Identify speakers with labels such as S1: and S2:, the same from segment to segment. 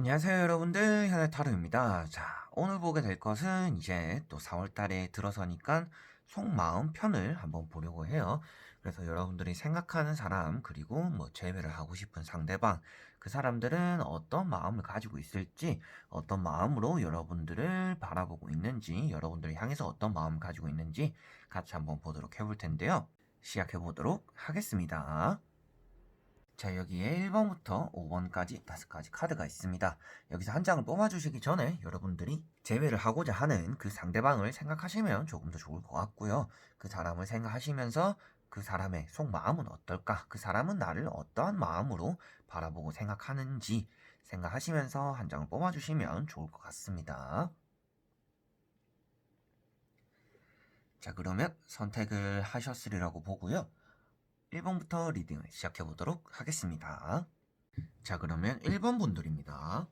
S1: 안녕하세요 여러분들, 현해타로입니다. 자, 오늘 보게 될 것은 이제 또 4월달에 들어서니까 속마음 편을 한번 보려고 해요. 그래서 여러분들이 생각하는 사람, 그리고 뭐 재회를 하고 싶은 상대방, 그 사람들은 어떤 마음을 가지고 있을지, 어떤 마음으로 여러분들을 바라보고 있는지, 여러분들을 향해서 어떤 마음을 가지고 있는지 같이 한번 보도록 해볼 텐데요. 시작해 보도록 하겠습니다. 자, 여기에 1번부터 5번까지 5가지 카드가 있습니다. 여기서 한 장을 뽑아주시기 전에 여러분들이 재회를 하고자 하는 그 상대방을 생각하시면 조금 더 좋을 것 같고요. 그 사람을 생각하시면서 그 사람의 속마음은 어떨까? 그 사람은 나를 어떠한 마음으로 바라보고 생각하는지 생각하시면서 한 장을 뽑아주시면 좋을 것 같습니다. 자, 그러면 선택을 하셨으리라고 보고요. 1번부터 리딩을 시작해 보도록 하겠습니다. 자, 그러면 1번 분들입니다.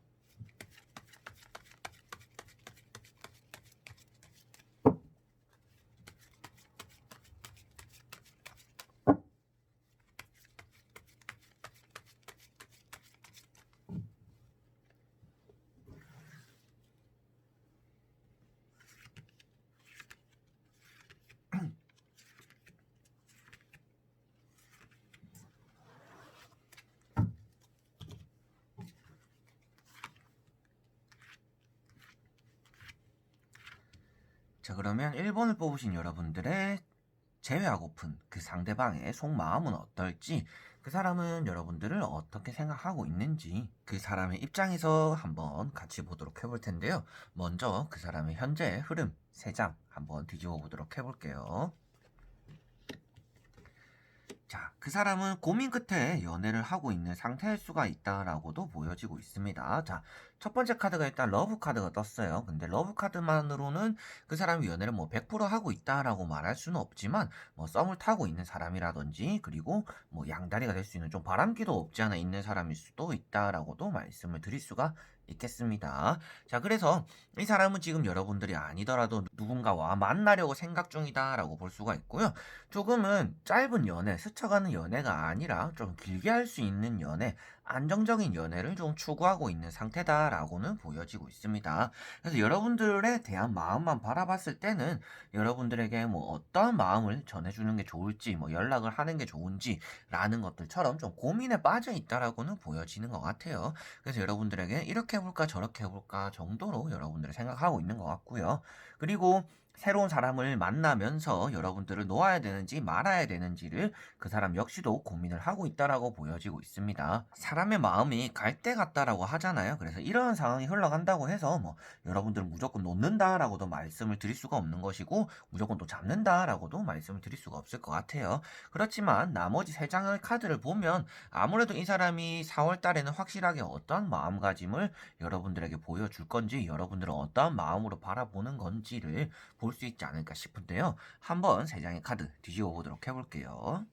S1: 자, 그러면 1번을 뽑으신 여러분들의 제외하고픈 그 상대방의 속마음은 어떨지, 그 사람은 여러분들을 어떻게 생각하고 있는지 그 사람의 입장에서 한번 같이 보도록 해볼 텐데요. 먼저 그 사람의 현재 흐름 3장 한번 뒤집어 보도록 해볼게요. 자, 그 사람은 고민 끝에 연애를 하고 있는 상태일 수가 있다라고도 보여지고 있습니다. 자, 첫 번째 카드가 일단 러브 카드가 떴어요. 근데 러브 카드만으로는 그 사람이 연애를 뭐 100% 하고 있다라고 말할 수는 없지만, 뭐 썸을 타고 있는 사람이라든지, 그리고 뭐 양다리가 될 수 있는 좀 바람기도 없지 않아 있는 사람일 수도 있다라고도 말씀을 드릴 수가 있겠습니다. 자, 그래서 이 사람은 지금 여러분들이 아니더라도 누군가와 만나려고 생각 중이다라고 볼 수가 있고요. 조금은 짧은 연애, 스쳐가는 연애가 아니라 좀 길게 할 수 있는 연애, 안정적인 연애를 좀 추구하고 있는 상태다라고는 보여지고 있습니다. 그래서 여러분들에 대한 마음만 바라봤을 때는 여러분들에게 뭐 어떤 마음을 전해주는 게 좋을지, 뭐 연락을 하는 게 좋은지라는 것들처럼 좀 고민에 빠져 있다라고는 보여지는 것 같아요. 그래서 여러분들에게 이렇게 해볼까 저렇게 해볼까 정도로 여러분들이 생각하고 있는 것 같고요. 그리고 새로운 사람을 만나면서 여러분들을 놓아야 되는지 말아야 되는지를 그 사람 역시도 고민을 하고 있다라고 보여지고 있습니다. 사람의 마음이 갈대 같다라고 하잖아요. 그래서 이런 상황이 흘러간다고 해서 뭐 여러분들을 무조건 놓는다라고도 말씀을 드릴 수가 없는 것이고, 무조건 또 잡는다라고도 말씀을 드릴 수가 없을 것 같아요. 그렇지만 나머지 3장의 카드를 보면 아무래도 이 사람이 4월 달에는 확실하게 어떤 마음가짐을 여러분들에게 보여줄 건지, 여러분들은 어떠한 마음으로 바라보는 건지를 볼 수 있지 않을까 싶은데요. 한번 3장의 카드 뒤집어 보도록 해볼게요.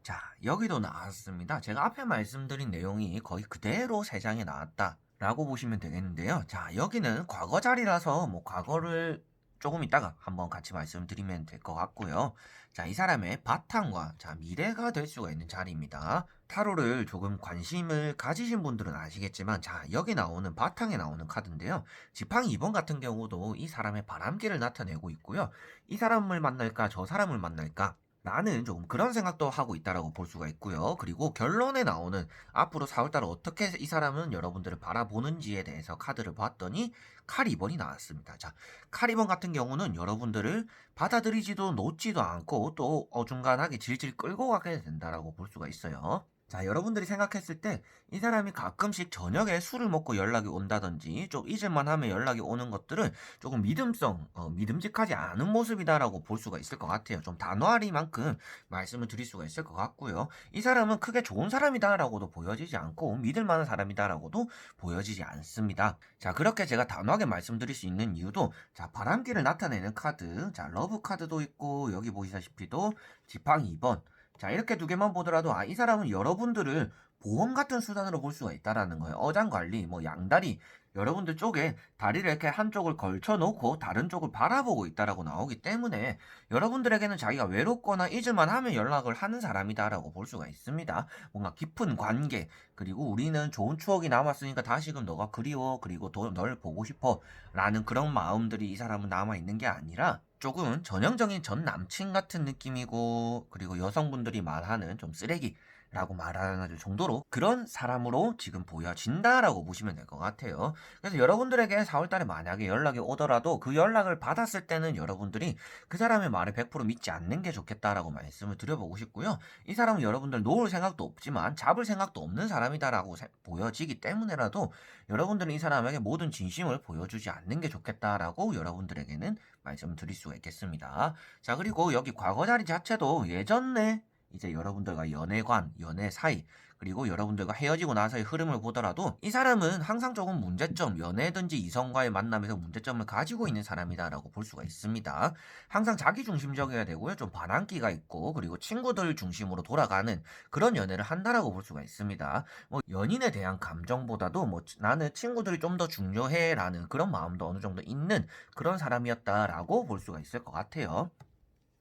S1: 자, 여기도 나왔습니다. 제가 앞에 말씀드린 내용이 거의 그대로 3장에 나왔다 라고 보시면 되겠는데요. 자, 여기는 과거 자리라서 뭐 과거를 조금 이따가 한번 같이 말씀드리면 될 것 같고요. 자, 이 사람의 바탕과 자, 미래가 될 수가 있는 자리입니다. 타로를 조금 관심을 가지신 분들은 아시겠지만, 자, 여기 나오는 바탕에 나오는 카드인데요. 지팡이 2번 같은 경우도 이 사람의 바람기를 나타내고 있고요. 이 사람을 만날까 저 사람을 만날까, 나는 조금 그런 생각도 하고 있다라고 볼 수가 있고요. 그리고 결론에 나오는 앞으로 4월달 어떻게 이 사람은 여러분들을 바라보는지에 대해서 카드를 봤더니 칼 2번이 나왔습니다. 자, 칼 2번 같은 경우는 여러분들을 받아들이지도 놓지도 않고 또 어중간하게 질질 끌고 가게 된다라고 볼 수가 있어요. 자, 여러분들이 생각했을 때 이 사람이 가끔씩 저녁에 술을 먹고 연락이 온다든지 좀 잊을만 하면 연락이 오는 것들은 조금 믿음직하지 않은 모습이다라고 볼 수가 있을 것 같아요. 좀 단호하리만큼 말씀을 드릴 수가 있을 것 같고요. 이 사람은 크게 좋은 사람이다라고도 보여지지 않고 믿을 만한 사람이다라고도 보여지지 않습니다. 자, 그렇게 제가 단호하게 말씀드릴 수 있는 이유도, 자, 바람기를 나타내는 카드, 자, 러브 카드도 있고, 여기 보시다시피도 지팡이 2번, 자, 이렇게 2개만 보더라도 이 사람은 여러분들을 보험 같은 수단으로 볼 수가 있다라는 거예요. 어장관리, 뭐 양다리, 여러분들 쪽에 다리를 이렇게 한쪽을 걸쳐 놓고 다른 쪽을 바라보고 있다라고 나오기 때문에 여러분들에게는 자기가 외롭거나 잊을만 하면 연락을 하는 사람이다라고 볼 수가 있습니다. 뭔가 깊은 관계, 그리고 우리는 좋은 추억이 남았으니까 다시금 너가 그리워, 그리고 더 널 보고 싶어 라는 그런 마음들이 이 사람은 남아있는 게 아니라 조금은 전형적인 전 남친 같은 느낌이고, 그리고 여성분들이 말하는 좀 쓰레기 라고 말하는 정도로 그런 사람으로 지금 보여진다라고 보시면 될 것 같아요. 그래서 여러분들에게 4월달에 만약에 연락이 오더라도 그 연락을 받았을 때는 여러분들이 그 사람의 말을 100% 믿지 않는 게 좋겠다라고 말씀을 드려보고 싶고요. 이 사람은 여러분들 놓을 생각도 없지만 잡을 생각도 없는 사람이다라고 보여지기 때문에라도 여러분들은 이 사람에게 모든 진심을 보여주지 않는 게 좋겠다라고 여러분들에게는 말씀을 드릴 수가 있겠습니다. 자, 그리고 여기 과거 자리 자체도 예전에 이제 여러분들과 연애관, 연애 사이, 그리고 여러분들과 헤어지고 나서의 흐름을 보더라도 이 사람은 항상 조금 문제점, 연애든지 이성과의 만남에서 문제점을 가지고 있는 사람이다라고 볼 수가 있습니다. 항상 자기 중심적이어야 되고요. 좀 반항기가 있고, 그리고 친구들 중심으로 돌아가는 그런 연애를 한다라고 볼 수가 있습니다. 뭐 연인에 대한 감정보다도 뭐 나는 친구들이 좀 더 중요해라는 그런 마음도 어느 정도 있는 그런 사람이었다라고 볼 수가 있을 것 같아요.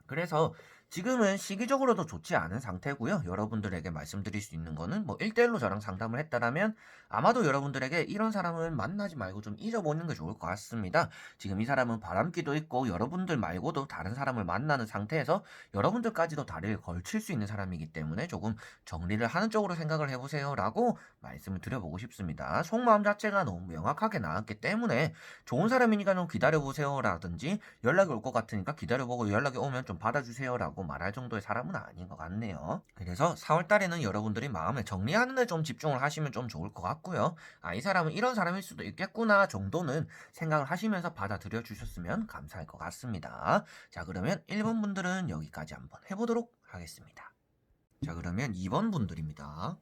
S1: 그래서 지금은 시기적으로도 좋지 않은 상태고요. 여러분들에게 말씀드릴 수 있는 거는 뭐 1대1로 저랑 상담을 했다라면 아마도 여러분들에게 이런 사람은 만나지 말고 좀 잊어보는 게 좋을 것 같습니다. 지금 이 사람은 바람기도 있고 여러분들 말고도 다른 사람을 만나는 상태에서 여러분들까지도 다리를 걸칠 수 있는 사람이기 때문에 조금 정리를 하는 쪽으로 생각을 해보세요 라고 말씀을 드려보고 싶습니다. 속마음 자체가 너무 명확하게 나왔기 때문에 좋은 사람이니까 좀 기다려보세요 라든지 연락이 올 것 같으니까 기다려보고 연락이 오면 좀 받아주세요 라고 말할 정도의 사람은 아닌 것 같네요. 그래서 4월 달에는 여러분들이 마음을 정리하는 데 좀 집중을 하시면 좀 좋을 것 같고요. 아, 이 사람은 이런 사람일 수도 있겠구나 정도는 생각을 하시면서 받아들여 주셨으면 감사할 것 같습니다. 자, 그러면 1번 분들은 여기까지 한번 해보도록 하겠습니다. 자, 그러면 2번 분들입니다.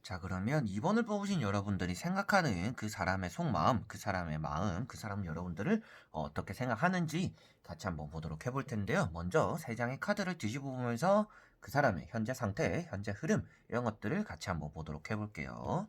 S1: 자, 그러면 2번을 뽑으신 여러분들이 생각하는 그 사람의 속마음, 그 사람의 마음, 그 사람 여러분들을 어떻게 생각하는지 같이 한번 보도록 해볼 텐데요. 먼저 3장의 카드를 뒤집어 보면서 그 사람의 현재 상태, 현재 흐름, 이런 것들을 같이 한번 보도록 해볼게요.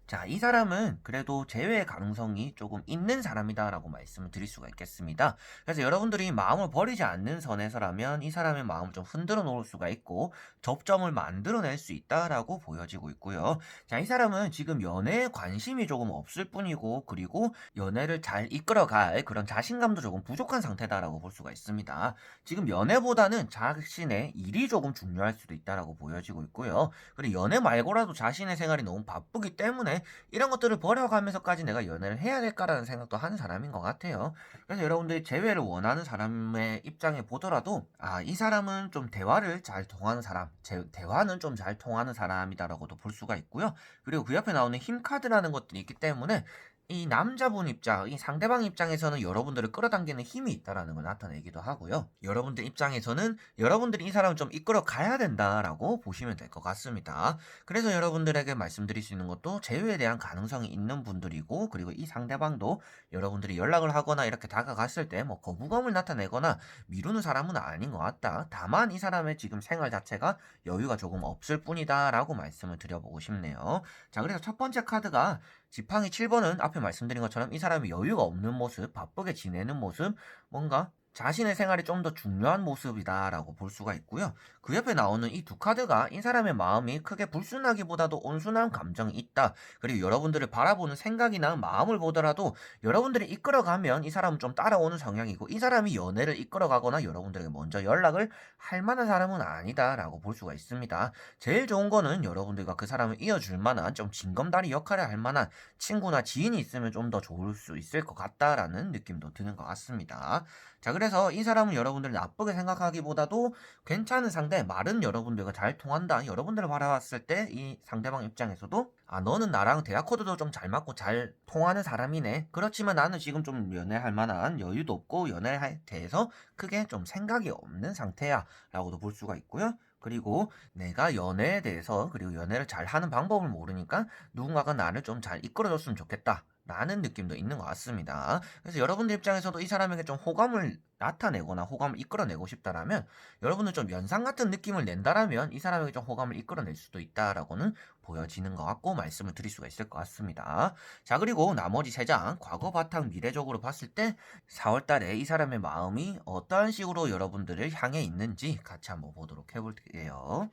S1: 자, 이 사람은 그래도 재회의 가능성이 조금 있는 사람이다라고 말씀을 드릴 수가 있겠습니다. 그래서 여러분들이 마음을 버리지 않는 선에서라면 이 사람의 마음을 좀 흔들어 놓을 수가 있고 접점을 만들어낼 수 있다라고 보여지고 있고요. 자, 이 사람은 지금 연애에 관심이 조금 없을 뿐이고, 그리고 연애를 잘 이끌어갈 그런 자신감도 조금 부족한 상태다라고 볼 수가 있습니다. 지금 연애보다는 자신의 일이 조금 중요할 수도 있다라고 보여지고 있고요. 그리고 연애 말고라도 자신의 생활이 너무 바쁘기 때문에 이런 것들을 버려가면서까지 내가 연애를 해야 될까라는 생각도 하는 사람인 것 같아요. 그래서 여러분들이 재회를 원하는 사람의 입장에 보더라도 아, 이 사람은 좀 대화를 잘 통하는 사람, 대화는 좀 잘 통하는 사람이다라고도 볼 수가 있고요. 그리고 그 옆에 나오는 힘 카드라는 것들이 있기 때문에 이 남자분 입장, 이 상대방 입장에서는 여러분들을 끌어당기는 힘이 있다라는 걸 나타내기도 하고요. 여러분들 입장에서는 여러분들이 이 사람을 좀 이끌어 가야 된다라고 보시면 될 것 같습니다. 그래서 여러분들에게 말씀드릴 수 있는 것도 재회에 대한 가능성이 있는 분들이고, 그리고 이 상대방도 여러분들이 연락을 하거나 이렇게 다가갔을 때 뭐 거부감을 나타내거나 미루는 사람은 아닌 것 같다. 다만 이 사람의 지금 생활 자체가 여유가 조금 없을 뿐이다라고 말씀을 드려보고 싶네요. 자, 그래서 첫 번째 카드가 지팡이 7번은 앞에 말씀드린 것처럼 이 사람이 여유가 없는 모습, 바쁘게 지내는 모습, 뭔가 자신의 생활이 좀 더 중요한 모습이다라고 볼 수가 있고요. 그 옆에 나오는 이 두 카드가 이 사람의 마음이 크게 불순하기보다도 온순한 감정이 있다. 그리고 여러분들을 바라보는 생각이나 마음을 보더라도 여러분들이 이끌어가면 이 사람은 좀 따라오는 성향이고, 이 사람이 연애를 이끌어가거나 여러분들에게 먼저 연락을 할 만한 사람은 아니다라고 볼 수가 있습니다. 제일 좋은 거는 여러분들과 그 사람을 이어줄 만한 좀 징검다리 역할을 할 만한 친구나 지인이 있으면 좀 더 좋을 수 있을 것 같다라는 느낌도 드는 것 같습니다. 자, 그래서 그래서 이 사람은 여러분들을 나쁘게 생각하기보다도 괜찮은 상대, 말은 여러분들과 잘 통한다. 여러분들을 바라봤을 때 이 상대방 입장에서도 아, 너는 나랑 대화 코드도 좀 잘 맞고 잘 통하는 사람이네. 그렇지만 나는 지금 좀 연애할 만한 여유도 없고 연애에 대해서 크게 좀 생각이 없는 상태야. 라고도 볼 수가 있고요. 그리고 내가 연애에 대해서 그리고 연애를 잘 하는 방법을 모르니까 누군가가 나를 좀 잘 이끌어줬으면 좋겠다. 라는 느낌도 있는 것 같습니다. 그래서 여러분들 입장에서도 이 사람에게 좀 호감을 나타내거나 호감을 이끌어내고 싶다라면 여러분은 좀 연상 같은 느낌을 낸다라면 이 사람에게 좀 호감을 이끌어낼 수도 있다라고는 보여지는 것 같고 말씀을 드릴 수가 있을 것 같습니다. 자, 그리고 나머지 3장 과거 바탕 미래적으로 봤을 때 4월 달에 이 사람의 마음이 어떠한 식으로 여러분들을 향해 있는지 같이 한번 보도록 해볼게요.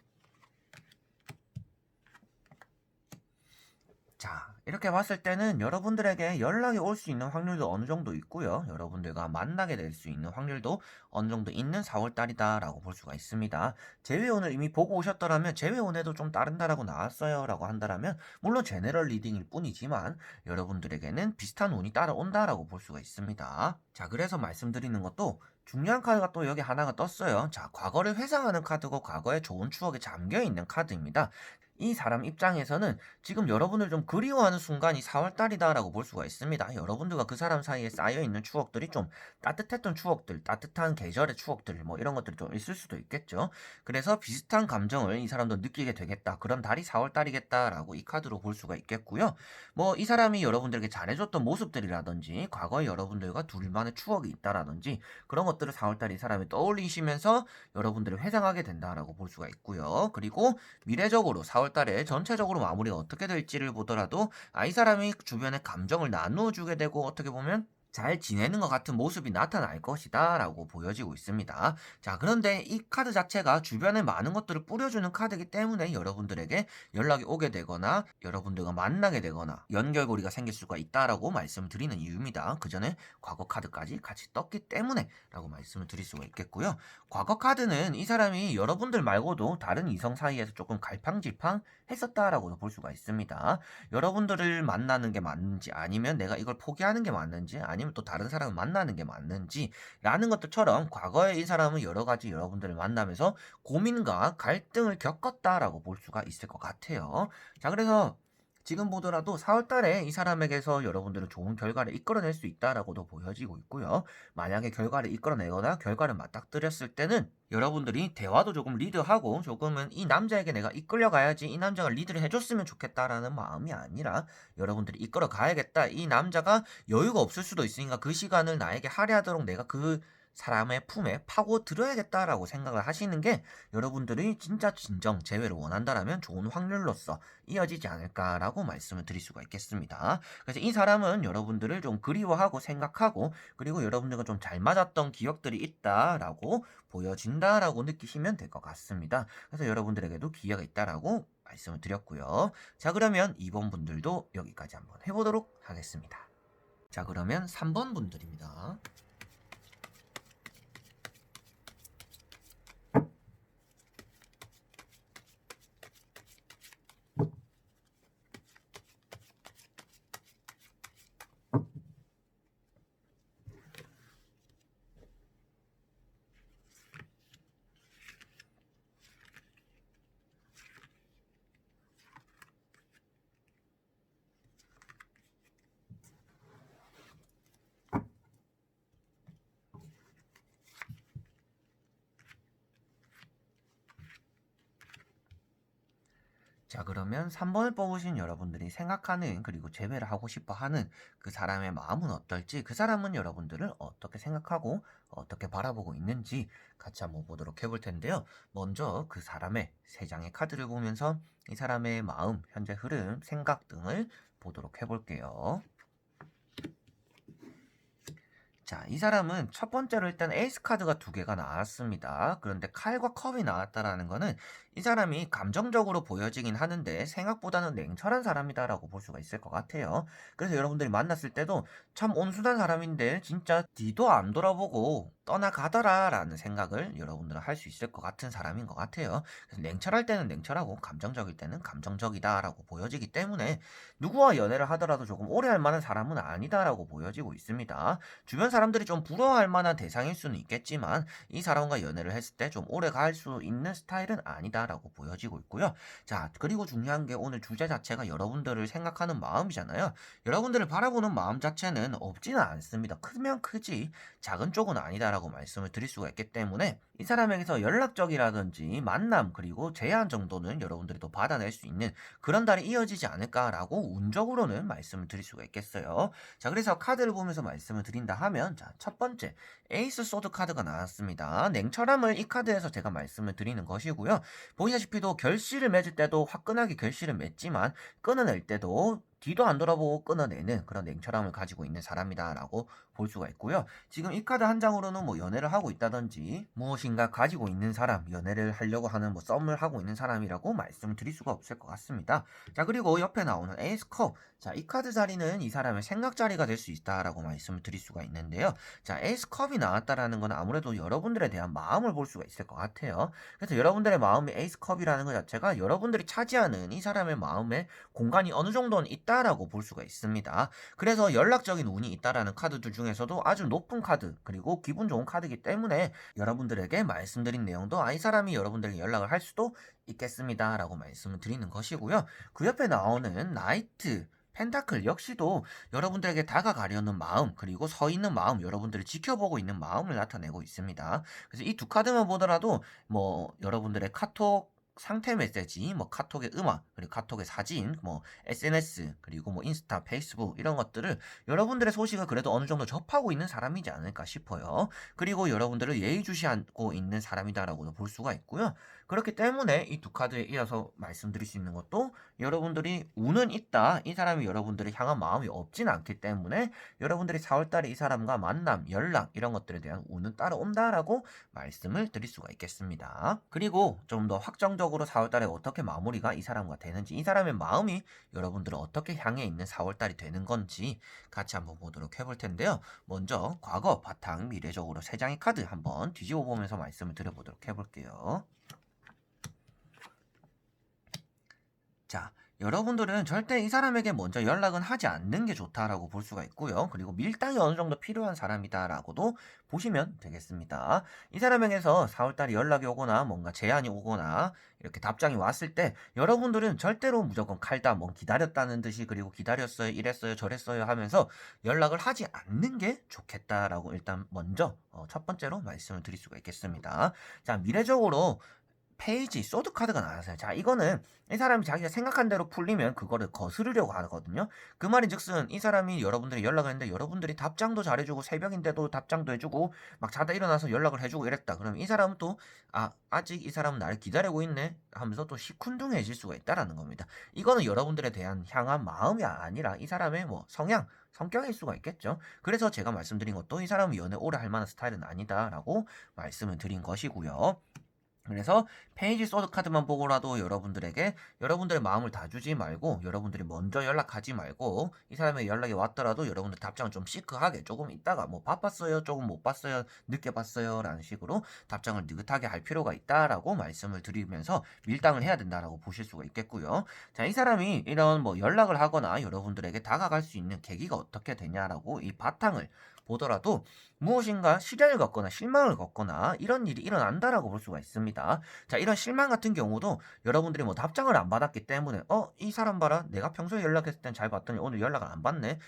S1: 자, 이렇게 봤을 때는 여러분들에게 연락이 올 수 있는 확률도 어느 정도 있고요. 여러분들과 만나게 될 수 있는 확률도 어느 정도 있는 4월 달이다라고 볼 수가 있습니다. 재회원을 이미 보고 오셨더라면 재회원에도 좀 따른다라고 나왔어요 라고 한다라면 물론 제너럴 리딩일 뿐이지만 여러분들에게는 비슷한 운이 따라온다라고 볼 수가 있습니다. 자, 그래서 말씀드리는 것도 중요한 카드가 또 여기 하나가 떴어요. 자, 과거를 회상하는 카드고 과거의 좋은 추억에 잠겨 있는 카드입니다. 이 사람 입장에서는 지금 여러분을 좀 그리워하는 순간이 4월 달이다라고 볼 수가 있습니다. 여러분들과 그 사람 사이에 쌓여있는 추억들이 좀 따뜻했던 추억들, 따뜻한 계절의 추억들, 뭐 이런 것들이 좀 있을 수도 있겠죠. 그래서 비슷한 감정을 이 사람도 느끼게 되겠다. 그런 달이 4월 달이겠다라고 이 카드로 볼 수가 있겠고요. 뭐 이 사람이 여러분들에게 잘해줬던 모습들이라든지, 과거에 여러분들과 둘만의 추억이 있다라든지, 그런 것들을 4월 달에 이 사람이 떠올리시면서 여러분들을 회상하게 된다라고 볼 수가 있고요. 그리고 미래적으로 4월 달에 전체적으로 마무리가 어떻게 될지를 보더라도 이 사람이 주변에 감정을 나누어 주게 되고 어떻게 보면 잘 지내는 것 같은 모습이 나타날 것이다 라고 보여지고 있습니다. 자, 그런데 이 카드 자체가 주변에 많은 것들을 뿌려주는 카드이기 때문에 여러분들에게 연락이 오게 되거나 여러분들과 만나게 되거나 연결고리가 생길 수가 있다라고 말씀을 드리는 이유입니다. 그 전에 과거 카드까지 같이 떴기 때문에 라고 말씀을 드릴 수가 있겠고요. 과거 카드는 이 사람이 여러분들 말고도 다른 이성 사이에서 조금 갈팡질팡 했었다라고도 볼 수가 있습니다. 여러분들을 만나는 게 맞는지 아니면 내가 이걸 포기하는 게 맞는지 아니면 또 다른 사람을 만나는 게 맞는지 라는 것들처럼 과거에 이 사람은 여러 가지 여러분들을 만나면서 고민과 갈등을 겪었다라고 볼 수가 있을 것 같아요. 자, 그래서 지금 보더라도 4월 달에 이 사람에게서 여러분들은 좋은 결과를 이끌어낼 수 있다라고도 보여지고 있고요. 만약에 결과를 이끌어내거나 결과를 맞닥뜨렸을 때는 여러분들이 대화도 조금 리드하고 조금은 이 남자에게 내가 이끌려가야지 이 남자가 리드를 해줬으면 좋겠다라는 마음이 아니라 여러분들이 이끌어 가야겠다. 이 남자가 여유가 없을 수도 있으니까 그 시간을 나에게 할애하도록 내가 그 사람의 품에 파고들어야겠다라고 생각을 하시는 게 여러분들이 진짜 진정 재회를 원한다라면 좋은 확률로서 이어지지 않을까라고 말씀을 드릴 수가 있겠습니다. 그래서 이 사람은 여러분들을 좀 그리워하고 생각하고 그리고 여러분들과 좀 잘 맞았던 기억들이 있다라고 보여진다라고 느끼시면 될 것 같습니다. 그래서 여러분들에게도 기회가 있다라고 말씀을 드렸고요. 자, 그러면 2번 분들도 여기까지 한번 해보도록 하겠습니다. 자, 그러면 3번 분들입니다. 자, 그러면 3번을 뽑으신 여러분들이 생각하는 그리고 재회를 하고 싶어 하는 그 사람의 마음은 어떨지 그 사람은 여러분들을 어떻게 생각하고 어떻게 바라보고 있는지 같이 한번 보도록 해볼 텐데요. 먼저 그 사람의 3장의 카드를 보면서 이 사람의 마음, 현재 흐름, 생각 등을 보도록 해볼게요. 자, 이 사람은 첫 번째로 일단 에이스 카드가 2개가 나왔습니다. 그런데 칼과 컵이 나왔다라는 거는 이 사람이 감정적으로 보여지긴 하는데 생각보다는 냉철한 사람이다라고 볼 수가 있을 것 같아요. 그래서 여러분들이 만났을 때도 참 온순한 사람인데 진짜 뒤도 안 돌아보고 떠나가더라라는 생각을 여러분들은 할 수 있을 것 같은 사람인 것 같아요. 그래서 냉철할 때는 냉철하고 감정적일 때는 감정적이다라고 보여지기 때문에 누구와 연애를 하더라도 조금 오래 할 만한 사람은 아니다라고 보여지고 있습니다. 주변 사람들이 좀 부러워할 만한 대상일 수는 있겠지만 이 사람과 연애를 했을 때 좀 오래 갈 수 있는 스타일은 아니다라고 보여지고 있고요. 자, 그리고 중요한 게 오늘 주제 자체가 여러분들을 생각하는 마음이잖아요. 여러분들을 바라보는 마음 자체는 없지는 않습니다. 크면 크지 작은 쪽은 아니다라고 말씀을 드릴 수가 있기 때문에 이 사람에게서 연락적이라든지 만남 그리고 제안 정도는 여러분들이 또 받아낼 수 있는 그런 달이 이어지지 않을까라고 운적으로는 말씀을 드릴 수가 있겠어요. 자, 그래서 카드를 보면서 말씀을 드린다 하면 자, 첫 번째 에이스 소드 카드가 나왔습니다. 냉철함을 이 카드에서 제가 말씀을 드리는 것이고요. 보시다시피도 결실을 맺을 때도 화끈하게 결실을 맺지만 끊어낼 때도 뒤도 안 돌아보고 끊어내는 그런 냉철함을 가지고 있는 사람이다라고 볼 수가 있고요. 지금 이 카드 한 장으로는 뭐 연애를 하고 있다든지 무엇인가 가지고 있는 사람, 연애를 하려고 하는 뭐 썸을 하고 있는 사람이라고 말씀을 드릴 수가 없을 것 같습니다. 자, 그리고 옆에 나오는 에이스 컵. 자, 이 카드 자리는 이 사람의 생각 자리가 될 수 있다라고 말씀을 드릴 수가 있는데요. 자, 에이스 컵이 나왔다라는 건 아무래도 여러분들에 대한 마음을 볼 수가 있을 것 같아요. 그래서 여러분들의 마음이 에이스 컵이라는 것 자체가 여러분들이 차지하는 이 사람의 마음에 공간이 어느 정도는 있다라고 볼 수가 있습니다. 그래서 연락적인 운이 있다라는 카드들 중에서도 아주 높은 카드 그리고 기분 좋은 카드이기 때문에 여러분들에게 말씀드린 내용도 이 사람이 여러분들에게 연락을 할 수도 있겠습니다 라고 말씀을 드리는 것이고요. 그 옆에 나오는 나이트 펜타클 역시도 여러분들에게 다가가려는 마음 그리고 서 있는 마음 여러분들을 지켜보고 있는 마음을 나타내고 있습니다. 그래서 이 두 카드만 보더라도 뭐 여러분들의 카톡 상태 메시지, 뭐 카톡의 음악, 그리고 카톡의 사진, 뭐 SNS, 그리고 뭐 인스타, 페이스북 이런 것들을 여러분들의 소식을 그래도 어느 정도 접하고 있는 사람이지 않을까 싶어요. 그리고 여러분들을 예의주시하고 있는 사람이다라고도 볼 수가 있고요. 그렇기 때문에 이 두 카드에 이어서 말씀드릴 수 있는 것도 여러분들이 운은 있다. 이 사람이 여러분들을 향한 마음이 없진 않기 때문에 여러분들이 4월달에 이 사람과 만남, 연락 이런 것들에 대한 운은 따라온다라고 말씀을 드릴 수가 있겠습니다. 그리고 좀 더 확정적으로 4월달에 어떻게 마무리가 이 사람과 되는지 이 사람의 마음이 여러분들을 어떻게 향해 있는 4월달이 되는 건지 같이 한번 보도록 해볼 텐데요. 먼저 과거, 바탕, 미래적으로 세 장의 카드 한번 뒤집어 보면서 말씀을 드려보도록 해볼게요. 자, 여러분들은 절대 이 사람에게 먼저 연락은 하지 않는 게 좋다라고 볼 수가 있고요. 그리고 밀당이 어느 정도 필요한 사람이다라고도 보시면 되겠습니다. 이 사람에게서 4월달에 연락이 오거나 뭔가 제안이 오거나 이렇게 답장이 왔을 때 여러분들은 절대로 무조건 칼다 뭐 기다렸다는 듯이 그리고 기다렸어요 이랬어요 저랬어요 하면서 연락을 하지 않는 게 좋겠다라고 일단 먼저 첫 번째로 말씀을 드릴 수가 있겠습니다. 자, 미래적으로 페이지, 소드 카드가 나왔어요. 자, 이거는 이 사람이 자기가 생각한 대로 풀리면 그거를 거스르려고 하거든요. 그 말인 즉슨 이 사람이 여러분들이 연락을 했는데 여러분들이 답장도 잘해주고 새벽인데도 답장도 해주고 막 자다 일어나서 연락을 해주고 이랬다. 그럼 이 사람은 또 아직 이 사람은 나를 기다리고 있네 하면서 또 시큰둥해질 수가 있다라는 겁니다. 이거는 여러분들에 대한 향한 마음이 아니라 이 사람의 뭐 성격일 수가 있겠죠. 그래서 제가 말씀드린 것도 이 사람은 연애 오래 할 만한 스타일은 아니다라고 말씀을 드린 것이고요. 그래서 페이지 소드 카드만 보고라도 여러분들에게 여러분들의 마음을 다 주지 말고 여러분들이 먼저 연락하지 말고 이 사람의 연락이 왔더라도 여러분들 답장을 좀 시크하게 조금 있다가 뭐 바빴어요 조금 못 봤어요 늦게 봤어요 라는 식으로 답장을 느긋하게 할 필요가 있다라고 말씀을 드리면서 밀당을 해야 된다라고 보실 수가 있겠고요. 자, 이 사람이 이런 뭐 연락을 하거나 여러분들에게 다가갈 수 있는 계기가 어떻게 되냐라고 이 바탕을 보더라도 무엇인가 시련을 겪거나 실망을 겪거나 이런 일이 일어난다라고 볼 수가 있습니다. 자, 이런 실망 같은 경우도 여러분들이 뭐 답장을 안 받았기 때문에 이 사람 봐라 내가 평소에 연락했을 땐 잘 받더니 오늘 연락을 안 받네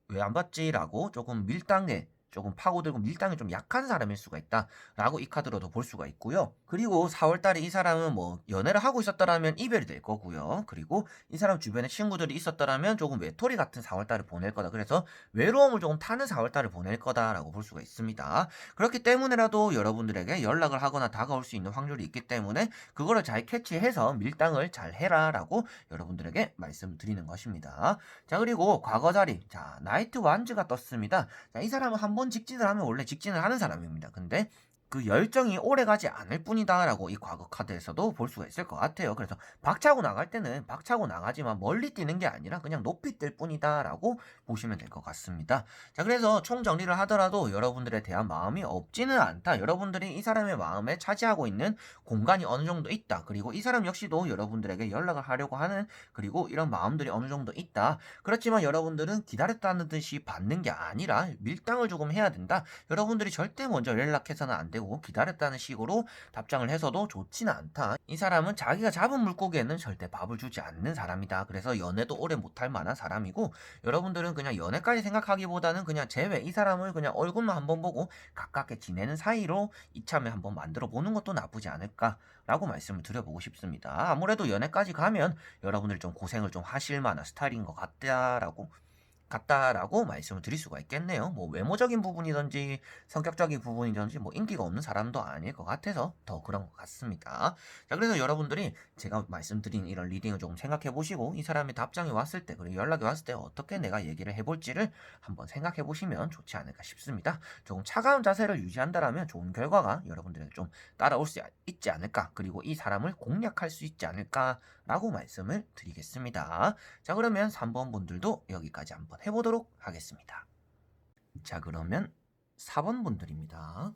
S1: 왜 안 받지라고 조금 밀당에 조금 파고들고 밀당이 좀 약한 사람일 수가 있다라고 이 카드로도 볼 수가 있고요. 그리고 4월달에 이 사람은 뭐 연애를 하고 있었더라면 이별이 될 거고요. 그리고 이 사람 주변에 친구들이 있었더라면 조금 외톨이 같은 4월달을 보낼 거다. 그래서 외로움을 조금 타는 4월달을 보낼 거다라고 볼 수가 있습니다. 그렇기 때문에라도 여러분들에게 연락을 하거나 다가올 수 있는 확률이 있기 때문에 그거를 잘 캐치해서 밀당을 잘 해라라고 여러분들에게 말씀드리는 것입니다. 자, 그리고 과거 자리 나이트 완즈가 떴습니다. 자, 이 사람은 한번 직진을 하면 원래 직진을 하는 사람입니다. 근데 그 열정이 오래가지 않을 뿐이다라고 이 과거 카드에서도 볼 수가 있을 것 같아요. 그래서 박차고 나갈 때는 박차고 나가지만 멀리 뛰는 게 아니라 그냥 높이 뛸 뿐이다라고 보시면 될 것 같습니다. 자, 그래서 총정리를 하더라도 여러분들에 대한 마음이 없지는 않다. 여러분들이 이 사람의 마음에 차지하고 있는 공간이 어느 정도 있다. 그리고 이 사람 역시도 여러분들에게 연락을 하려고 하는, 그리고 이런 마음들이 어느 정도 있다. 그렇지만 여러분들은 기다렸다는 듯이 받는 게 아니라 밀당을 조금 해야 된다. 여러분들이 절대 먼저 연락해서는 안 되고 기다렸다는 식으로 답장을 해서도 좋지는 않다. 이 사람은 자기가 잡은 물고기에는 절대 밥을 주지 않는 사람이다. 그래서 연애도 오래 못할 만한 사람이고, 여러분들은 그냥 연애까지 생각하기보다는 그냥 제외, 이 사람을 그냥 얼굴만 한번 보고 가깝게 지내는 사이로 이참에 한번 만들어 보는 것도 나쁘지 않을까라고 말씀을 드려보고 싶습니다. 아무래도 연애까지 가면 여러분들 좀 고생을 좀 하실 만한 스타일인 것 같다라고 말씀을 드릴 수가 있겠네요. 뭐 외모적인 부분이든지 성격적인 부분이든지 뭐 인기가 없는 사람도 아닐 것 같아서 더 그런 것 같습니다. 자, 그래서 여러분들이 제가 말씀드린 이런 리딩을 조금 생각해 보시고, 이 사람의 답장이 왔을 때, 그리고 연락이 왔을 때 어떻게 내가 얘기를 해볼지를 한번 생각해 보시면 좋지 않을까 싶습니다. 조금 차가운 자세를 유지한다라면 좋은 결과가 여러분들에게 좀 따라올 수 있지 않을까, 그리고 이 사람을 공략할 수 있지 않을까라고 말씀을 드리겠습니다. 자, 그러면 3번 분들도 여기까지 한번 해보도록 하겠습니다. 자, 그러면 4번 분들입니다.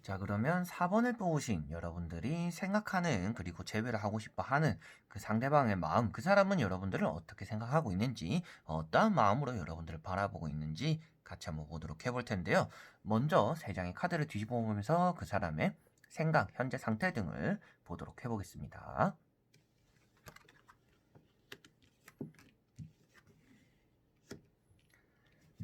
S1: 자, 그러면 4번을 뽑으신 여러분들이 생각하는, 그리고 재회를 하고 싶어 하는 그 상대방의 마음, 그 사람은 여러분들을 어떻게 생각하고 있는지, 어떠한 마음으로 여러분들을 바라보고 있는지 같이 한번 보도록 해볼 텐데요. 먼저 3장의 카드를 뒤집어 보면서 그 사람의 생각, 현재 상태 등을 보도록 해보겠습니다.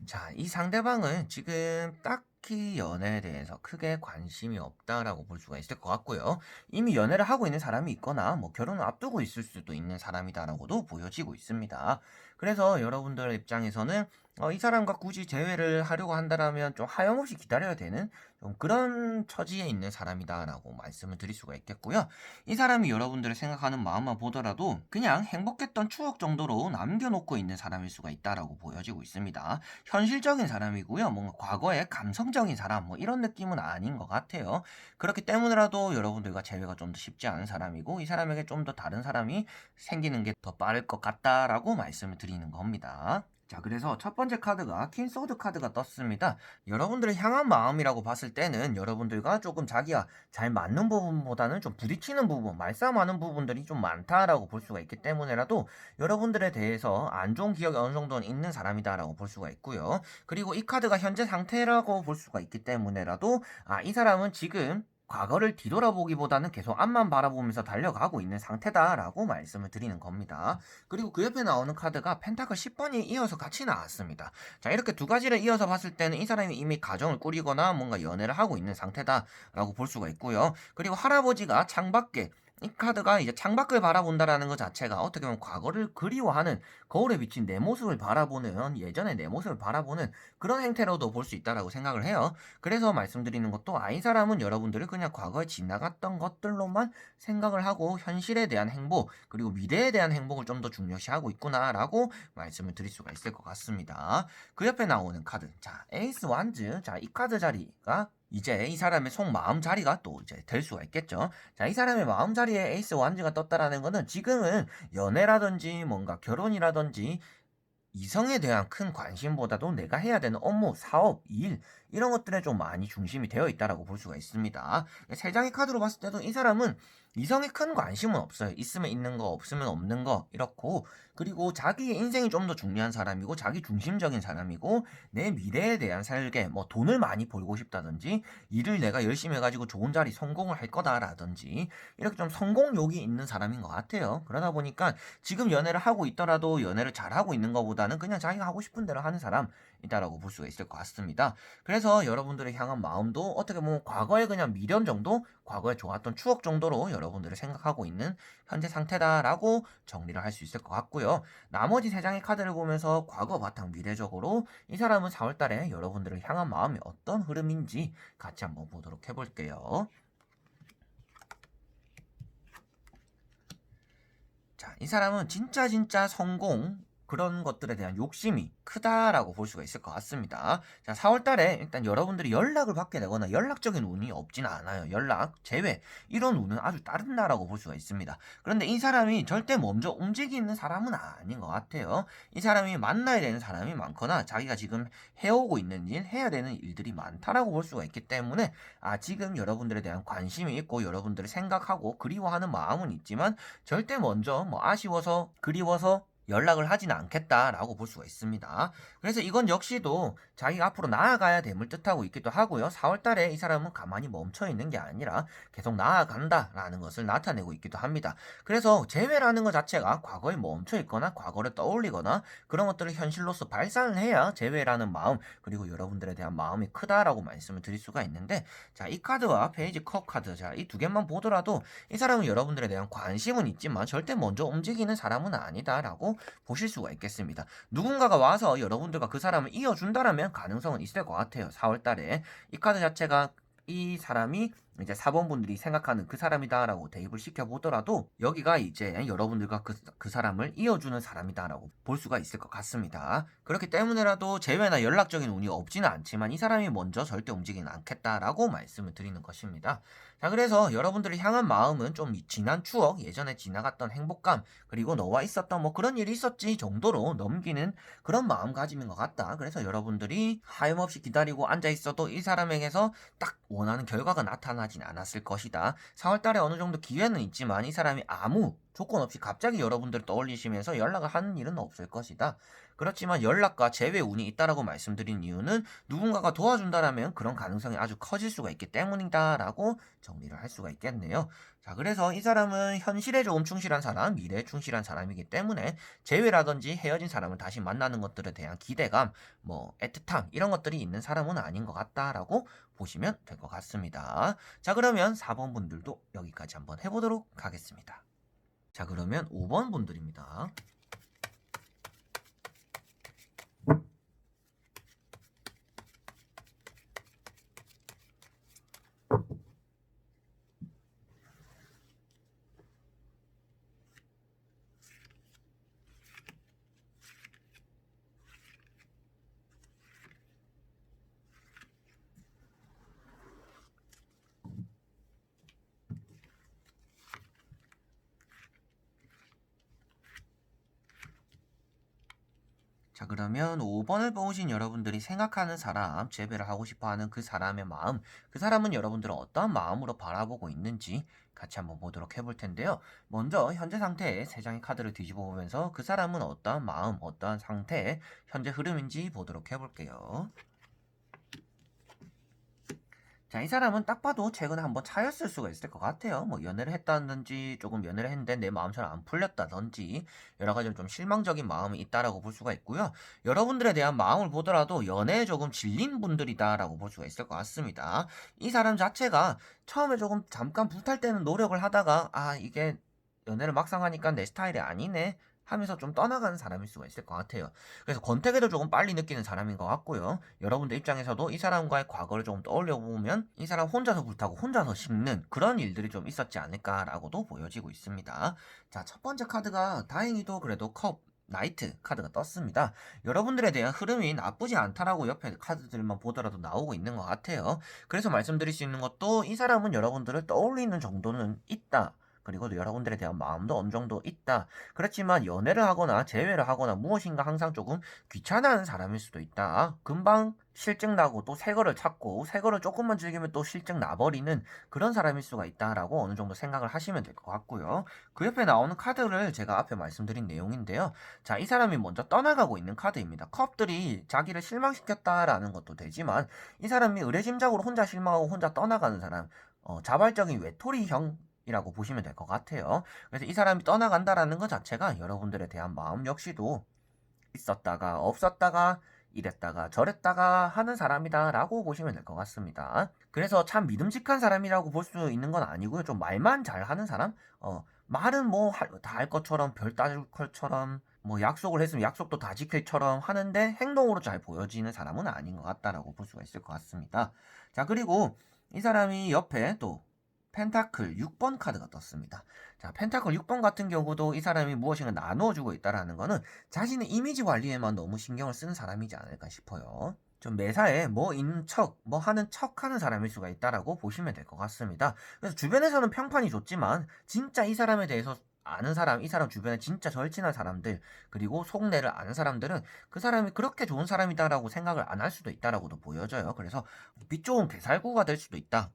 S1: 자, 이 상대방은 지금 딱히 연애에 대해서 크게 관심이 없다라고 볼 수가 있을 것 같고요. 이미 연애를 하고 있는 사람이 있거나 뭐 결혼을 앞두고 있을 수도 있는 사람이다라고도 보여지고 있습니다. 그래서 여러분들 입장에서는 이 사람과 굳이 재회를 하려고 한다라면 좀 하염없이 기다려야 되는 좀 그런 처지에 있는 사람이다라고 말씀을 드릴 수가 있겠고요. 이 사람이 여러분들을 생각하는 마음만 보더라도 그냥 행복했던 추억 정도로 남겨놓고 있는 사람일 수가 있다라고 보여지고 있습니다. 현실적인 사람이고요. 뭔가 과거에 감성적인 사람 뭐 이런 느낌은 아닌 것 같아요. 그렇기 때문에라도 여러분들과 재회가 좀 더 쉽지 않은 사람이고, 이 사람에게 좀 더 다른 사람이 생기는 게 더 빠를 것 같다라고 말씀을 드리는 겁니다. 자, 그래서 첫 번째 카드가 퀸소드 카드가 떴습니다. 여러분들을 향한 마음이라고 봤을 때는 여러분들과 조금 자기가 잘 맞는 부분보다는 좀 부딪히는 부분, 말싸움하는 부분들이 좀 많다라고 볼 수가 있기 때문에라도 여러분들에 대해서 안 좋은 기억이 어느 정도는 있는 사람이다라고 볼 수가 있고요. 그리고 이 카드가 현재 상태라고 볼 수가 있기 때문에라도 이 사람은 지금 과거를 뒤돌아보기보다는 계속 앞만 바라보면서 달려가고 있는 상태다라고 말씀을 드리는 겁니다. 그리고 그 옆에 나오는 카드가 펜타클 10번이 이어서 같이 나왔습니다. 자, 이렇게 두 가지를 이어서 봤을 때는 이 사람이 이미 가정을 꾸리거나 뭔가 연애를 하고 있는 상태다라고 볼 수가 있고요. 그리고 할아버지가 창밖에, 이 카드가 이제 창밖을 바라본다라는 것 자체가 어떻게 보면 과거를 그리워하는, 거울에 비친 내 모습을 바라보는, 예전의 내 모습을 바라보는 그런 행태로도 볼 수 있다라고 생각을 해요. 그래서 말씀드리는 것도, 이 사람은 여러분들을 그냥 과거에 지나갔던 것들로만 생각을 하고 현실에 대한 행복, 그리고 미래에 대한 행복을 좀 더 중요시하고 있구나라고 말씀을 드릴 수가 있을 것 같습니다. 그 옆에 나오는 카드, 자, 에이스 완즈. 자, 이 카드 자리가 이제 이 사람의 속마음 자리가 또 이제 될 수가 있겠죠. 자, 이 사람의 마음 자리에 에이스 완즈가 떴다라는 거는 지금은 연애라든지 뭔가 결혼이라든지 이성에 대한 큰 관심보다도 내가 해야 되는 업무, 사업, 일 이런 것들에 좀 많이 중심이 되어 있다라고 볼 수가 있습니다. 세 장의 카드로 봤을 때도 이 사람은 이성에 큰 관심은 없어요. 있으면 있는 거, 없으면 없는 거, 이렇고. 그리고 자기의 인생이 좀 더 중요한 사람이고, 자기 중심적인 사람이고, 내 미래에 대한 설계, 뭐 돈을 많이 벌고 싶다든지, 일을 내가 열심히 해가지고 좋은 자리 성공을 할 거다라든지, 이렇게 좀 성공욕이 있는 사람인 것 같아요. 그러다 보니까 지금 연애를 하고 있더라도 연애를 잘하고 있는 것보다는 그냥 자기가 하고 싶은 대로 하는 사람이다라고 볼 수가 있을 것 같습니다. 그래서 여러분들을 향한 마음도 어떻게 보면 과거에 그냥 미련 정도, 과거에 좋았던 추억 정도로 여러분들을 생각하고 있는 현재 상태다라고 정리를 할 수 있을 것 같고요. 나머지 세 장의 카드를 보면서 과거 바탕 미래적으로 이 사람은 4월달에 여러분들을 향한 마음이 어떤 흐름인지 같이 한번 보도록 해볼게요. 자, 이 사람은 진짜 성공 그런 것들에 대한 욕심이 크다라고 볼 수가 있을 것 같습니다. 자, 4월 달에 일단 여러분들이 연락을 받게 되거나 연락적인 운이 없진 않아요. 연락, 제외 이런 운은 아주 따른다라고 볼 수가 있습니다. 그런데 이 사람이 절대 먼저 움직이는 사람은 아닌 것 같아요. 이 사람이 만나야 되는 사람이 많거나 자기가 지금 해오고 있는 일, 해야 되는 일들이 많다라고 볼 수가 있기 때문에 지금 여러분들에 대한 관심이 있고 여러분들을 생각하고 그리워하는 마음은 있지만 절대 먼저 뭐 아쉬워서 그리워서 연락을 하지는 않겠다라고 볼 수가 있습니다. 그래서 이건 역시도 자기가 앞으로 나아가야 됨을 뜻하고 있기도 하고요. 4월 달에 이 사람은 가만히 멈춰 있는 게 아니라 계속 나아간다라는 것을 나타내고 있기도 합니다. 그래서 재회라는 것 자체가 과거에 멈춰 있거나 과거를 떠올리거나 그런 것들을 현실로서 발산을 해야 재회라는 마음 그리고 여러분들에 대한 마음이 크다라고 말씀을 드릴 수가 있는데 자, 이 카드와 페이지 컵 카드 자, 이 두 개만 보더라도 이 사람은 여러분들에 대한 관심은 있지만 절대 먼저 움직이는 사람은 아니다라고 보실 수가 있겠습니다. 누군가가 와서 여러분들과 그 사람을 이어준다라면 가능성은 있을 것 같아요. 4월 달에 이 카드 자체가 이 사람이 이제 4번 분들이 생각하는 그 사람이다라고 대입을 시켜보더라도 여기가 이제 여러분들과 그 사람을 이어주는 사람이다라고 볼 수가 있을 것 같습니다. 그렇기 때문에라도 재회나 연락적인 운이 없지는 않지만 이 사람이 먼저 절대 움직이는 않겠다라고 말씀을 드리는 것입니다. 자, 그래서 여러분들을 향한 마음은 좀 지난 추억, 예전에 지나갔던 행복감, 그리고 너와 있었던 뭐 그런 일이 있었지 정도로 넘기는 그런 마음가짐인 것 같다. 그래서 여러분들이 하염없이 기다리고 앉아있어도 이 사람에게서 딱 원하는 결과가 나타나진 않았을 것이다. 4월달에 어느 정도 기회는 있지만 이 사람이 아무 조건 없이 갑자기 여러분들을 떠올리시면서 연락을 하는 일은 없을 것이다. 그렇지만 연락과 재회 운이 있다라고 말씀드린 이유는 누군가가 도와준다라면 그런 가능성이 아주 커질 수가 있기 때문이다라고 정리를 할 수가 있겠네요. 자, 그래서 이 사람은 현실에 조금 충실한 사람, 미래에 충실한 사람이기 때문에 재회라든지 헤어진 사람을 다시 만나는 것들에 대한 기대감, 뭐 애틋함 이런 것들이 있는 사람은 아닌 것 같다라고 보시면 될 것 같습니다. 자, 그러면 4번 분들도 여기까지 한번 해보도록 하겠습니다. 자, 그러면 5번 분들입니다. 자, 그러면 5번을 뽑으신 여러분들이 생각하는 사람, 재배를 하고 싶어 하는 그 사람의 마음, 그 사람은 여러분들은 어떠한 마음으로 바라보고 있는지 같이 한번 보도록 해볼 텐데요. 먼저 현재 상태의 3장의 카드를 뒤집어 보면서 그 사람은 어떠한 마음, 어떠한 상태, 현재 흐름인지 보도록 해볼게요. 자, 이 사람은 딱 봐도 최근에 한번 차였을 수가 있을 것 같아요. 뭐 연애를 했다든지 조금 연애를 했는데 내 마음처럼 안 풀렸다든지 여러 가지 좀 실망적인 마음이 있다라고 볼 수가 있고요. 여러분들에 대한 마음을 보더라도 연애에 조금 질린 분들이다라고 볼 수가 있을 것 같습니다. 이 사람 자체가 처음에 조금 잠깐 불탈 때는 노력을 하다가 이게 연애를 막상 하니까 내 스타일이 아니네 하면서 좀 떠나가는 사람일 수가 있을 것 같아요. 그래서 권태기도 조금 빨리 느끼는 사람인 것 같고요. 여러분들 입장에서도 이 사람과의 과거를 좀 떠올려 보면 이 사람 혼자서 불타고 혼자서 식는 그런 일들이 좀 있었지 않을까라고도 보여지고 있습니다. 자, 첫 번째 카드가 다행히도 그래도 컵 나이트 카드가 떴습니다. 여러분들에 대한 흐름이 나쁘지 않다라고 옆에 카드들만 보더라도 나오고 있는 것 같아요. 그래서 말씀드릴 수 있는 것도 이 사람은 여러분들을 떠올리는 정도는 있다. 그리고 여러분들에 대한 마음도 어느 정도 있다. 그렇지만 연애를 하거나 재회를 하거나 무엇인가 항상 조금 귀찮아하는 사람일 수도 있다. 금방 실증 나고 또 새 거를 찾고 새 거를 조금만 즐기면 또 실증 나버리는 그런 사람일 수가 있다라고 어느 정도 생각을 하시면 될 것 같고요. 그 옆에 나오는 카드를 제가 앞에 말씀드린 내용인데요. 자, 이 사람이 먼저 떠나가고 있는 카드입니다. 컵들이 자기를 실망시켰다라는 것도 되지만 이 사람이 의례심작으로 혼자 실망하고 혼자 떠나가는 사람, 자발적인 외톨이형이라고 보시면 될 것 같아요. 그래서 이 사람이 떠나간다라는 것 자체가 여러분들에 대한 마음 역시도 있었다가 없었다가 이랬다가 저랬다가 하는 사람이다라고 보시면 될 것 같습니다. 그래서 참 믿음직한 사람이라고 볼 수 있는 건 아니고요. 좀 말만 잘하는 사람? 말은 뭐 다 할 것처럼 별 따질 것처럼 뭐 약속을 했으면 약속도 다 지킬처럼 하는데 행동으로 잘 보여지는 사람은 아닌 것 같다라고 볼 수가 있을 것 같습니다. 자, 그리고 이 사람이 옆에 또 펜타클 6번 카드가 떴습니다. 자, 펜타클 6번 같은 경우도 이 사람이 무엇인가 나누어주고 있다라는 거는 자신의 이미지 관리에만 너무 신경을 쓰는 사람이지 않을까 싶어요. 좀 매사에 뭐 있는 척, 뭐 하는 척 하는 사람일 수가 있다라고 보시면 될 것 같습니다. 그래서 주변에서는 평판이 좋지만 진짜 이 사람에 대해서 아는 사람, 이 사람 주변에 진짜 절친한 사람들, 그리고 속내를 아는 사람들은 그 사람이 그렇게 좋은 사람이다라고 생각을 안 할 수도 있다라고도 보여져요. 그래서 빛 좋은 개살구가 될 수도 있다.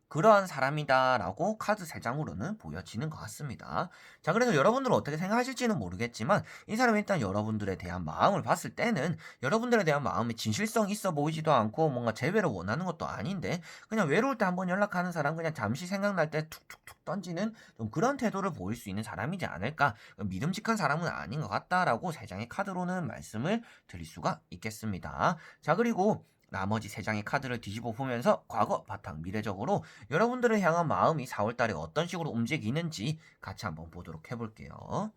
S1: 그러한 사람이다라고 카드 3장으로는 보여지는 것 같습니다. 자, 그래서 여러분들은 어떻게 생각하실지는 모르겠지만 이 사람이 일단 여러분들에 대한 마음을 봤을 때는 여러분들에 대한 마음이 진실성 있어 보이지도 않고 뭔가 재회를 원하는 것도 아닌데 그냥 외로울 때 한번 연락하는 사람, 그냥 잠시 생각날 때 툭툭툭 던지는 좀 그런 태도를 보일 수 있는 사람이지 않을까, 믿음직한 사람은 아닌 것 같다라고 3장의 카드로는 말씀을 드릴 수가 있겠습니다. 자, 그리고 나머지 3장의 카드를 뒤집어 보면서 과거, 바탕, 미래적으로 여러분들을 향한 마음이 4월달에 어떤 식으로 움직이는지 같이 한번 보도록 해볼게요.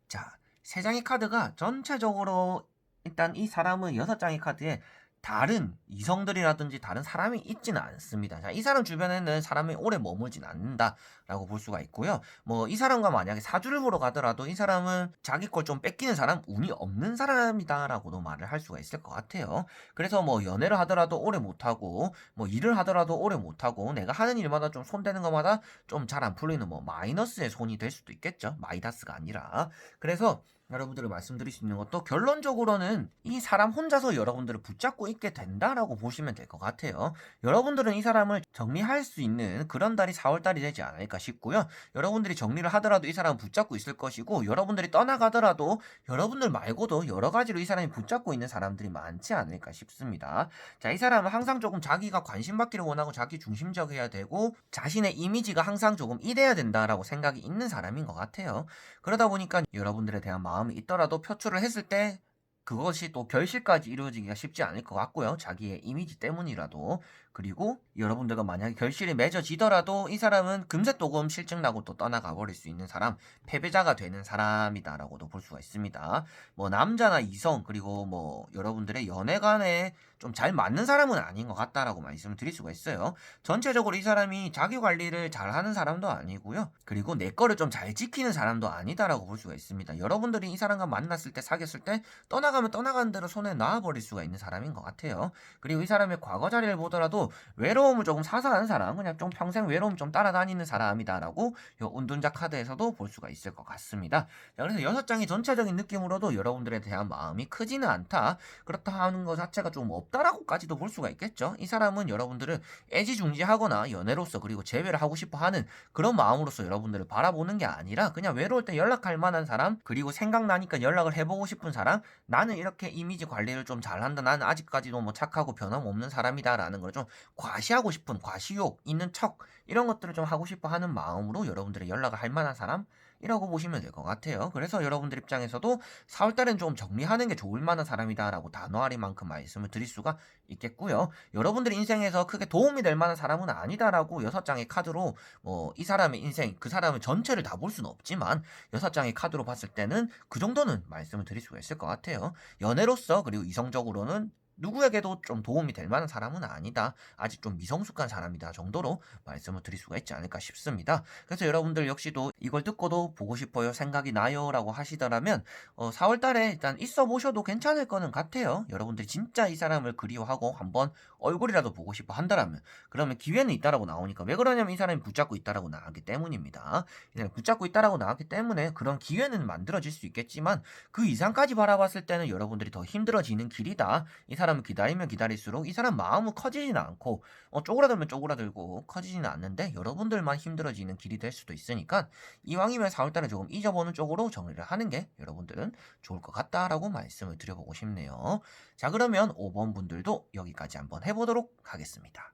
S1: 자, 3장의 카드가 전체적으로 일단 이 사람은 6장의 카드에 다른 이성들이라든지 다른 사람이 있지는 않습니다. 자, 이 사람 주변에는 사람이 오래 머물진 않는다라고 볼 수가 있고요. 뭐 이 사람과 만약에 사주를 보러 가더라도 이 사람은 자기 걸 좀 뺏기는 사람, 운이 없는 사람이다라고도 말을 할 수가 있을 것 같아요. 그래서 뭐 연애를 하더라도 오래 못하고 뭐 일을 하더라도 오래 못하고 내가 하는 일마다 좀 손대는 것마다 좀 잘 안 풀리는 뭐 마이너스의 손이 될 수도 있겠죠. 마이다스가 아니라. 그래서 여러분들을 말씀드릴 수 있는 것도 결론적으로는 이 사람 혼자서 여러분들을 붙잡고 있게 된다라고 보시면 될 것 같아요. 여러분들은 이 사람을 정리할 수 있는 그런 달이 4월달이 되지 않을까 싶고요. 여러분들이 정리를 하더라도 이 사람은 붙잡고 있을 것이고 여러분들이 떠나가더라도 여러분들 말고도 여러 가지로 이 사람이 붙잡고 있는 사람들이 많지 않을까 싶습니다. 자, 이 사람은 항상 조금 자기가 관심 받기를 원하고 자기 중심적이어야 되고 자신의 이미지가 항상 조금 이래야 된다라고 생각이 있는 사람인 것 같아요. 그러다 보니까 여러분들에 대한 마음이 있더라도 표출을 했을 때 그것이 또 결실까지 이루어지기가 쉽지 않을 것 같고요. 자기의 이미지 때문이라도. 그리고 여러분들과 만약에 결실이 맺어지더라도 이 사람은 금세 또금 실증나고 또 떠나가 버릴 수 있는 사람, 패배자가 되는 사람이다라고도 볼 수가 있습니다. 뭐 남자나 이성, 그리고 뭐 여러분들의 연애관에 좀 잘 맞는 사람은 아닌 것 같다라고 말씀을 드릴 수가 있어요. 전체적으로 이 사람이 자기 관리를 잘 하는 사람도 아니고요. 그리고 내 거를 좀 잘 지키는 사람도 아니다라고 볼 수가 있습니다. 여러분들이 이 사람과 만났을 때, 사귀었을 때 떠나가면 떠나가는 대로 손에 놔버릴 수가 있는 사람인 것 같아요. 그리고 이 사람의 과거 자리를 보더라도 외로움을 조금 사사하는 사람, 그냥 좀 평생 외로움 좀 따라다니는 사람이다라고 요 운둔자 카드에서도 볼 수가 있을 것 같습니다. 자, 그래서 6장의 전체적인 느낌으로도 여러분들에 대한 마음이 크지는 않다. 그렇다 하는 것 자체가 좀 없다라고까지도 볼 수가 있겠죠. 이 사람은 여러분들을 애지중지하거나 연애로서 그리고 재회를 하고 싶어 하는 그런 마음으로서 여러분들을 바라보는 게 아니라 그냥 외로울 때 연락할 만한 사람, 그리고 생각나니까 연락을 해보고 싶은 사람, 나는 이렇게 이미지 관리를 좀 잘한다, 나는 아직까지도 뭐 착하고 변함없는 사람이다 라는 걸 좀 과시하고 싶은, 과시욕 있는 척 이런 것들을 좀 하고 싶어 하는 마음으로 여러분들의 연락을 할 만한 사람 이라고 보시면 될 것 같아요. 그래서 여러분들 입장에서도 4월달엔 좀 정리하는 게 좋을 만한 사람이다라고 단호하리만큼 말씀을 드릴 수가 있겠고요. 여러분들 인생에서 크게 도움이 될 만한 사람은 아니다라고 6장의 카드로 뭐 이 사람의 인생, 그 사람의 전체를 다 볼 수는 없지만 6장의 카드로 봤을 때는 그 정도는 말씀을 드릴 수가 있을 것 같아요. 연애로서 그리고 이성적으로는 누구에게도 좀 도움이 될 만한 사람은 아니다. 아직 좀 미성숙한 사람이다 정도로 말씀을 드릴 수가 있지 않을까 싶습니다. 그래서 여러분들 역시도 이걸 듣고도 보고 싶어요, 생각이 나요 라고 하시더라면 4월 달에 일단 있어 보셔도 괜찮을 거는 같아요. 여러분들이 진짜 이 사람을 그리워하고 한번 얼굴이라도 보고 싶어 한다라면, 그러면 기회는 있다라고 나오니까, 왜 그러냐면 이 사람이 붙잡고 있다라고 나왔기 때문입니다. 이 사람이 붙잡고 있다라고 나왔기 때문에 그런 기회는 만들어질 수 있겠지만 그 이상까지 바라봤을 때는 여러분들이 더 힘들어지는 길이다. 이 사람을 기다리면 기다릴수록 이 사람 마음은 커지지는 않고 쪼그라들면 쪼그라들고 커지지는 않는데 여러분들만 힘들어지는 길이 될 수도 있으니까 이왕이면 4월달에 조금 잊어보는 쪽으로 정리를 하는 게 여러분들은 좋을 것 같다라고 말씀을 드려보고 싶네요. 자, 그러면 5번 분들도 여기까지 한번 해보도록 하겠습니다.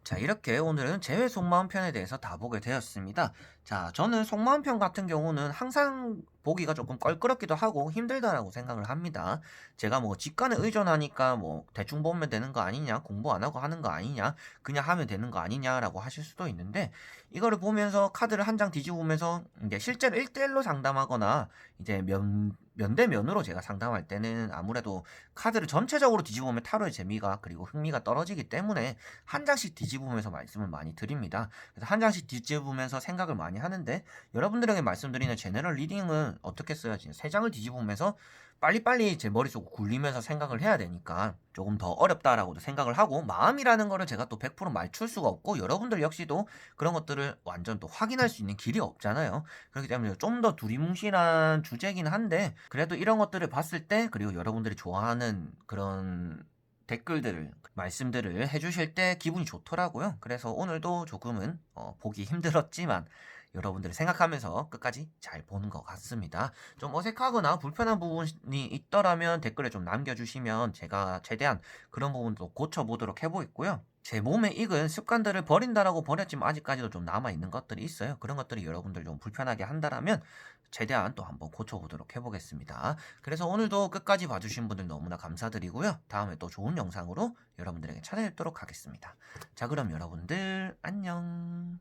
S1: 자, 이렇게 오늘은 제외 속마음 편에 대해서 다 보게 되었습니다. 자, 저는 속마음 편 같은 경우는 항상 보기가 조금 껄끄럽기도 하고 힘들다라고 생각을 합니다. 제가 뭐 직관에 의존하니까 뭐 대충 보면 되는 거 아니냐, 공부 안 하고 하는 거 아니냐, 그냥 하면 되는 거 아니냐라고 하실 수도 있는데, 이거를 보면서 카드를 한 장 뒤집어 보면서 이제 실제로 1대1로 상담하거나 이제 면대면으로 제가 상담할 때는 아무래도 카드를 전체적으로 뒤집으면 타로의 재미가 그리고 흥미가 떨어지기 때문에 한 장씩 뒤집으면서 말씀을 많이 드립니다. 그래서 한 장씩 뒤집으면서 생각을 많이 하는데, 여러분들에게 말씀드리는 제너럴 리딩은 어떻게 써야지, 세 장을 뒤집으면서 빨리빨리 제 머릿속으로 굴리면서 생각을 해야 되니까 조금 더 어렵다라고도 생각을 하고, 마음이라는 거를 제가 또 100% 맞출 수가 없고 여러분들 역시도 그런 것들을 완전 또 확인할 수 있는 길이 없잖아요. 그렇기 때문에 좀 더 두리뭉실한 주제긴 한데, 그래도 이런 것들을 봤을 때 그리고 여러분들이 좋아하는 그런 댓글들을, 말씀들을 해주실 때 기분이 좋더라고요. 그래서 오늘도 조금은 보기 힘들었지만 여러분들을 생각하면서 끝까지 잘 보는 것 같습니다. 좀 어색하거나 불편한 부분이 있더라면 댓글에 좀 남겨주시면 제가 최대한 그런 부분도 고쳐보도록 해보겠고요. 제 몸에 익은 습관들을 버린다라고 버렸지만 아직까지도 좀 남아있는 것들이 있어요. 그런 것들이 여러분들 좀 불편하게 한다라면 최대한 또 한번 고쳐보도록 해보겠습니다. 그래서 오늘도 끝까지 봐주신 분들 너무나 감사드리고요. 다음에 또 좋은 영상으로 여러분들에게 찾아뵙도록 하겠습니다. 자, 그럼 여러분들 안녕.